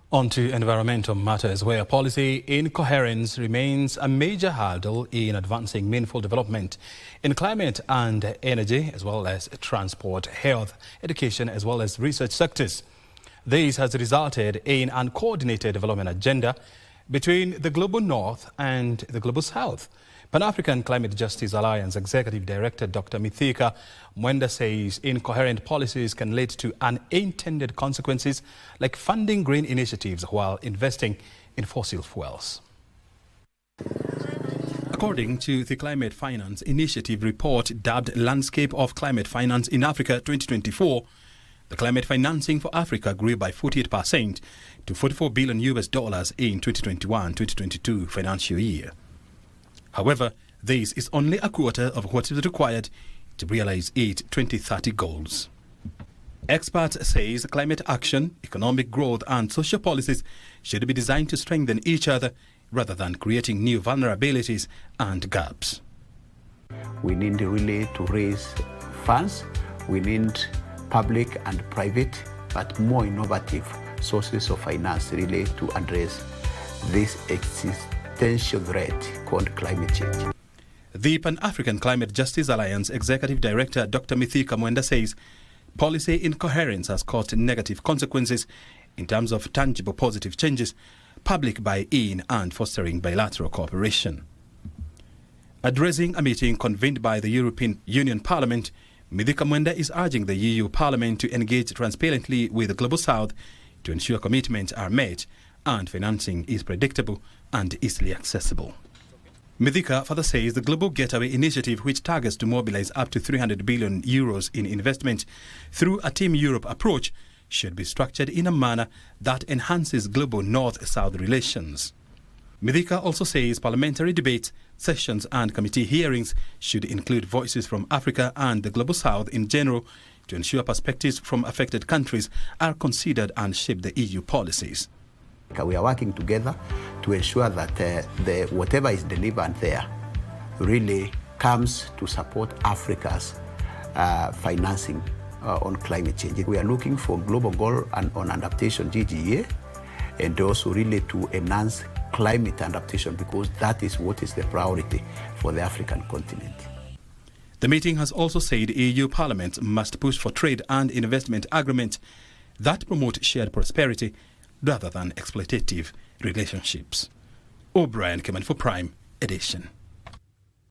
On to environmental matters, where policy incoherence remains a major hurdle in advancing meaningful development in climate and energy, as well as transport, health, education, as well as research sectors. This has resulted in an uncoordinated development agenda between the Global North and the Global South. Pan-African Climate Justice Alliance Executive Director Dr Mithika Mwenda says incoherent policies can lead to unintended consequences like funding green initiatives while investing in fossil fuels. According to the Climate Finance Initiative report dubbed Landscape of Climate Finance in Africa 2024, the climate financing for Africa grew by 48% to $44 billion in 2021-2022 financial year. However, this is only a quarter of what is required to realize its 2030 goals. Experts say climate action, economic growth and social policies should be designed to strengthen each other rather than creating new vulnerabilities and gaps. We need really to raise funds. We need public and private, but more innovative sources of finance really to address this existential threat called climate change. The Pan-African Climate Justice Alliance Executive Director Dr Mithika Mwenda says policy incoherence has caused negative consequences in terms of tangible positive changes, public buy-in and fostering bilateral cooperation. Addressing a meeting convened by the European Union Parliament, Mithika Mwenda is urging the EU Parliament to engage transparently with the Global South to ensure commitments are met and financing is predictable and easily accessible. Mithika further says the Global Gateway Initiative, which targets to mobilize up to €300 billion in investment through a Team Europe approach, should be structured in a manner that enhances global North-South relations. Mithika also says parliamentary debates, sessions and committee hearings should include voices from Africa and the Global South in general to ensure perspectives from affected countries are considered and shape the EU policies. We are working together to ensure that whatever is delivered there really comes to support Africa's financing on climate change. We are looking for global goal on adaptation, GGA, and also really to enhance climate adaptation because that is what is the priority for the African continent. The meeting has also said EU Parliament must push for trade and investment agreements that promote shared prosperity rather than exploitative relationships. O'Brien, Command for Prime Edition.